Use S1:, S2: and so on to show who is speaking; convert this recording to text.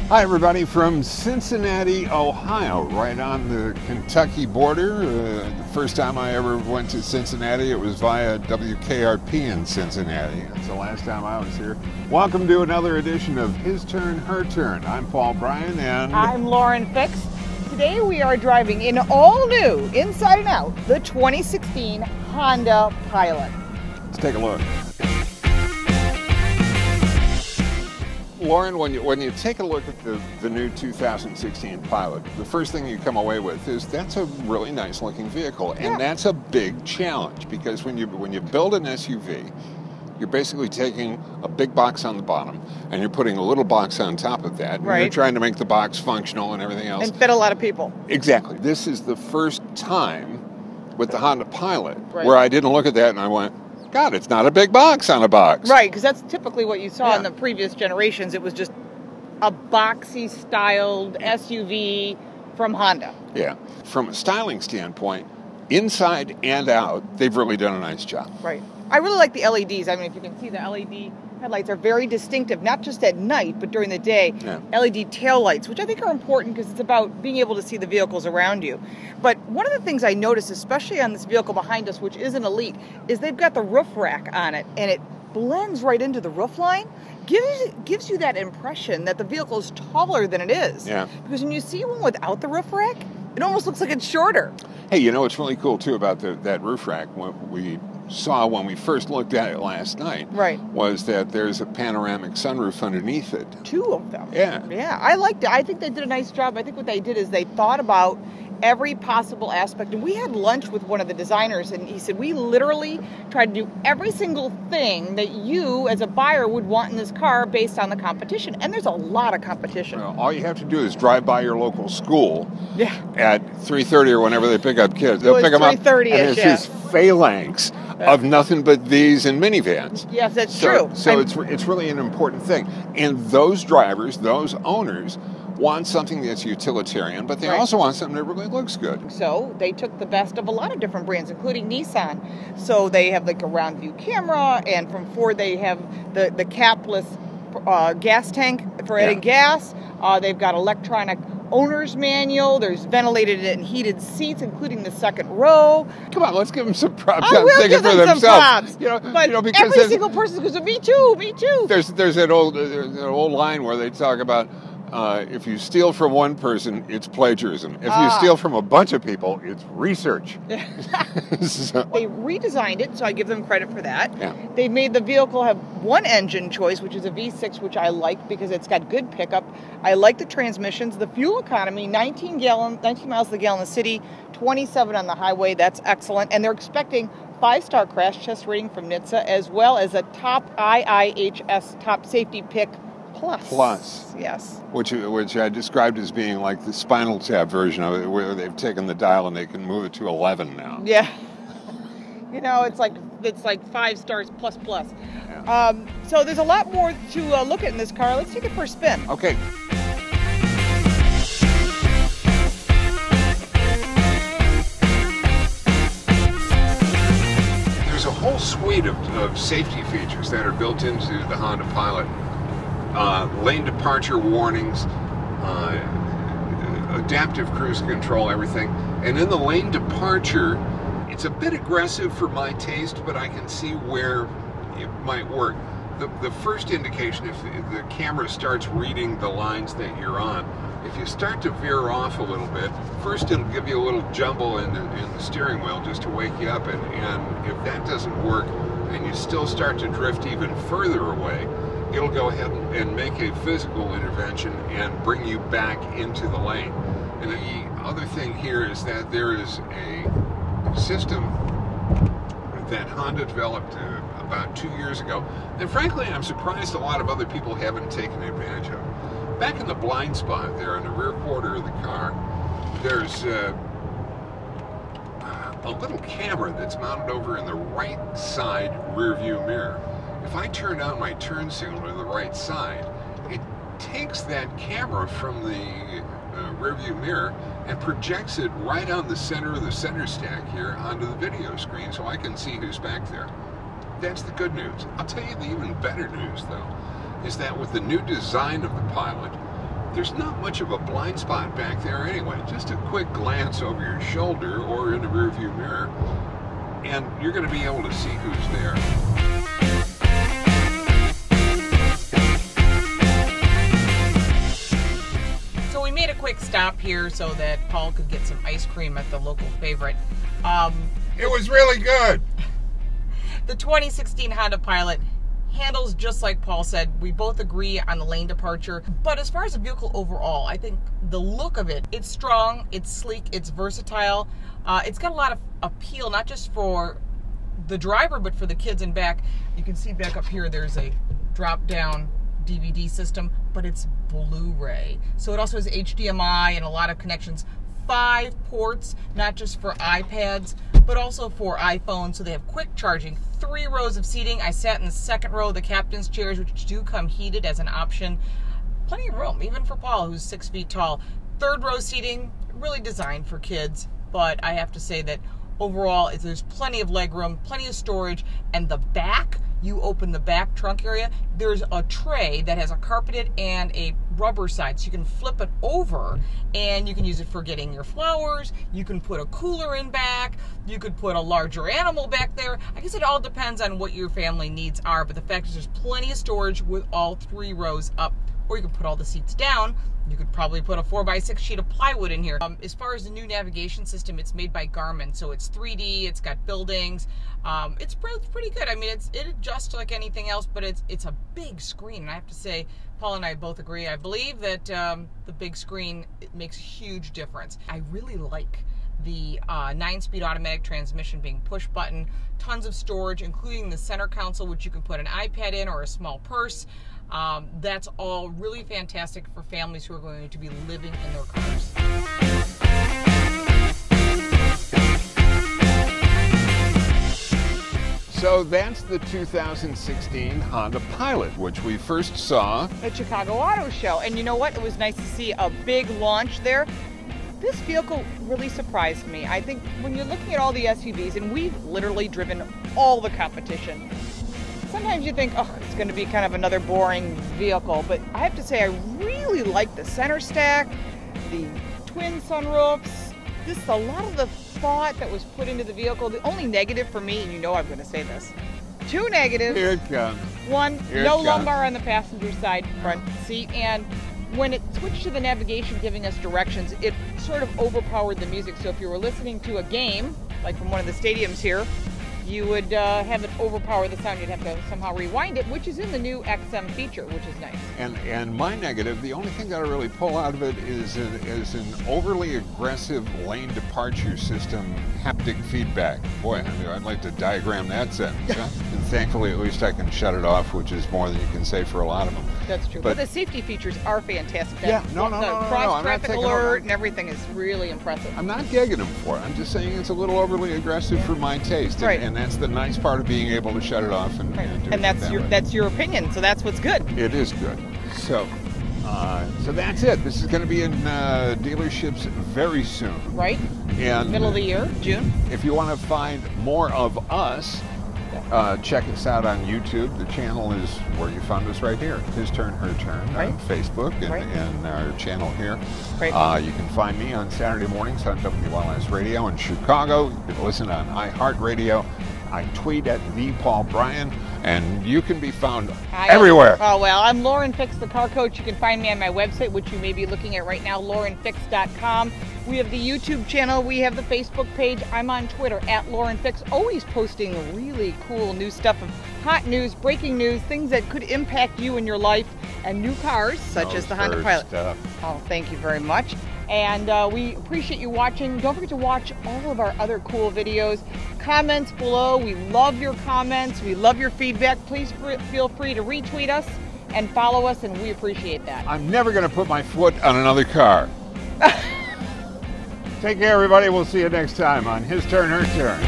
S1: Hi everybody from Cincinnati, Ohio, right on the Kentucky border. The first time I ever went to Cincinnati, it was via WKRP in Cincinnati. That's the last time I was here. Welcome to another edition of His Turn, Her Turn. I'm Paul Bryan and...
S2: I'm Lauren Fix. Today we are driving in all new, inside and out, the 2016 Honda Pilot.
S1: Let's take a look. Lauren, when you take a look at the new 2016 Pilot, the first thing you come away with is that's a really nice looking vehicle, and
S2: yeah.
S1: That's a big challenge because when you build an SUV, you're basically taking a big box on the bottom and you're putting a little box on top of that, and
S2: right.
S1: You're trying to make the box functional and everything else.
S2: And fit a lot of people.
S1: Exactly. This is the first time with the Honda Pilot
S2: right.
S1: where I didn't look at that and I went, God, it's not a big box on a box.
S2: Right, because that's typically what you saw in the previous generations. It was just a boxy styled SUV from Honda.
S1: Yeah. From a styling standpoint, inside and out, they've really done a nice job.
S2: Right. I really like the LEDs. I mean, if you can see, the LED headlights are very distinctive, not just at night, but during the day. Yeah. LED taillights, which I think are important because it's about being able to see the vehicles around you. But one of the things I noticed, especially on this vehicle behind us, which is an Elite, is they've got the roof rack on it, and it blends right into the roof line. Gives you that impression that the vehicle is taller than it is.
S1: Yeah.
S2: Because when you see one without the roof rack, it almost looks like it's shorter.
S1: Hey, you know what's really cool, too, about that roof rack? What we saw when we first looked at it last night was that there's a panoramic sunroof underneath it.
S2: Two of them.
S1: Yeah.
S2: Yeah, I liked it. I think they did a nice job. I think what they did is they thought about every possible aspect. And we had lunch with one of the designers, and he said, we literally tried to do every single thing that you, as a buyer, would want in this car based on the competition. And there's a lot of competition.
S1: Well, all you have to do is drive by your local school at 3:30 or whenever they pick up kids. They'll pick them up, and it's this phalanx of nothing but these and minivans.
S2: Yes, that's true.
S1: So it's really an important thing. And those drivers, those owners, want something that's utilitarian, but they also want something that really looks good.
S2: So they took the best of a lot of different brands, including Nissan. So they have like a round view camera, and from Ford they have the capless gas tank for adding gas. They've got electronic owner's manual. There's ventilated and heated seats, including the second row.
S1: Come on, let's give them some props.
S2: I will give them some props.
S1: Because
S2: every single person goes, me too.
S1: There's that old line where they talk about if you steal from one person, it's plagiarism. If you steal from a bunch of people, it's research. So.
S2: They redesigned it, so I give them credit for that.
S1: Yeah.
S2: They made the vehicle have one engine choice, which is a V6, which I like because it's got good pickup. I like the transmissions. The fuel economy, 19 miles a gallon in the city, 27 on the highway. That's excellent. And they're expecting 5-star crash test rating from NHTSA, as well as a top IIHS top safety pick Plus. Yes. Which
S1: I described as being like the Spinal Tap version of it, where they've taken the dial and they can move it to 11 now.
S2: Yeah. You know, it's like 5 stars plus. Yeah. So there's a lot more to look at in this car. Let's take it for a spin.
S1: Okay. There's a whole suite of safety features that are built into the Honda Pilot. Lane departure warnings, adaptive cruise control, everything. And in the lane departure, it's a bit aggressive for my taste, but I can see where it might work. The first indication, if the camera starts reading the lines that you're on, if you start to veer off a little bit, first it'll give you a little jumble in the steering wheel just to wake you up, and if that doesn't work and you still start to drift even further away, it'll go ahead and make a physical intervention and bring you back into the lane. And the other thing here is that there is a system that Honda developed about 2 years ago, and frankly I'm surprised a lot of other people haven't taken advantage of. Back in the blind spot there in the rear quarter of the car, there's a little camera that's mounted over in the right side rear view mirror. If I turn on my turn signal to the right side, it takes that camera from the rearview mirror and projects it right on the center of the center stack here onto the video screen so I can see who's back there. That's the good news. I'll tell you the even better news, though, is that with the new design of the Pilot, there's not much of a blind spot back there anyway. Just a quick glance over your shoulder or in the rearview mirror, and you're going to be able to see who's there.
S2: So we made a quick stop here so that Paul could get some ice cream at the local favorite.
S1: It was really good.
S2: The 2016 Honda Pilot handles just like Paul said. We both agree on the lane departure. But as far as the vehicle overall, I think the look of it, it's strong, it's sleek, it's versatile. It's got a lot of appeal, not just for the driver, but for the kids in back. You can see back up here, there's a drop-down DVD system, but it's Blu-ray. So it also has HDMI and a lot of connections. 5 ports, not just for iPads, but also for iPhones, so they have quick charging. 3 rows of seating. I sat in the second row of the captain's chairs, which do come heated as an option. Plenty of room, even for Paul, who's 6 feet tall. 3rd row seating, really designed for kids, but I have to say that overall, there's plenty of leg room, plenty of storage, and the back, you open the back trunk area, there's a tray that has a carpeted and a rubber side, so you can flip it over and you can use it for getting your flowers. You can put a cooler in back, you could put a larger animal back there. I guess it all depends on what your family needs are, but the fact is there's plenty of storage with all 3 rows up, or you can put all the seats down. You could probably put a 4x6 sheet of plywood in here. As far as the new navigation system, it's made by GARMIN, so it's 3D, it's got buildings. It's pretty good. I mean, it adjusts like anything else, but it's a big screen, and I have to say, Paul and I both agree. I believe that the big screen, it makes a huge difference. I really like the 9-speed automatic transmission being push button, tons of storage, including the center console, which you can put an iPad in or a small purse. That's all really fantastic for families who are going to be living in their cars.
S1: So that's the 2016 Honda Pilot, which we first saw
S2: at Chicago Auto Show. And you know what? It was nice to see a big launch there. This vehicle really surprised me. I think when you're looking at all the SUVs, and we've literally driven all the competition, sometimes you think, oh, it's going to be kind of another boring vehicle, but I have to say I really like the center stack, the twin sunroofs, just a lot of the thought that was put into the vehicle. The only negative for me, and you know I'm going to say this, 2 negatives.
S1: Here it comes.
S2: 1, no lumbar on the passenger side front seat, and when it switched to the navigation giving us directions, it sort of overpowered the music. So if you were listening to a game, like from one of the stadiums here, you would have it overpower the sound. You'd have to somehow rewind it, which is in the new XM feature, which is nice.
S1: And my negative, the only thing that I really pull out of it is an overly aggressive lane departure system haptic feedback. Boy, I'd like to diagram that sentence. Huh? And thankfully, at least I can shut it off, which is more than you can say for a lot of them.
S2: That's true. But the safety features are fantastic.
S1: Yeah, no.
S2: Cross-traffic alert and everything is really impressive.
S1: I'm not gigging them for it. I'm just saying it's a little overly aggressive for my taste.
S2: Right.
S1: And that's the nice part of being able to shut it off and do it
S2: that's your opinion, so that's what's good.
S1: It is good. So that's it. This is going to be in dealerships very soon.
S2: Right.
S1: And
S2: middle of the year, June.
S1: If you want to find more of us, check us out on YouTube. The channel is where you found us right here. His Turn, Her Turn on Facebook and our channel here.
S2: Right.
S1: You can find me on Saturday mornings on WLS Radio in Chicago. You can listen on iHeartRadio. I tweet at @ThePaulBryan, and you can be found everywhere.
S2: Oh, well, I'm Lauren Fix, the car coach. You can find me on my website, which you may be looking at right now, laurenfix.com. We have the YouTube channel. We have the Facebook page. I'm on Twitter @LaurenFix, always posting really cool new stuff of hot news, breaking news, things that could impact you in your life, and new cars, such as the Honda Pilot. Oh, thank you very much. And we appreciate you watching. Don't forget to watch all of our other cool videos. Comments below. We love your comments. We love your feedback. Please feel free to retweet us and follow us, and we appreciate that.
S1: I'm never going to put my foot on another car. Take care, everybody. We'll see you next time on His Turn, Her Turn.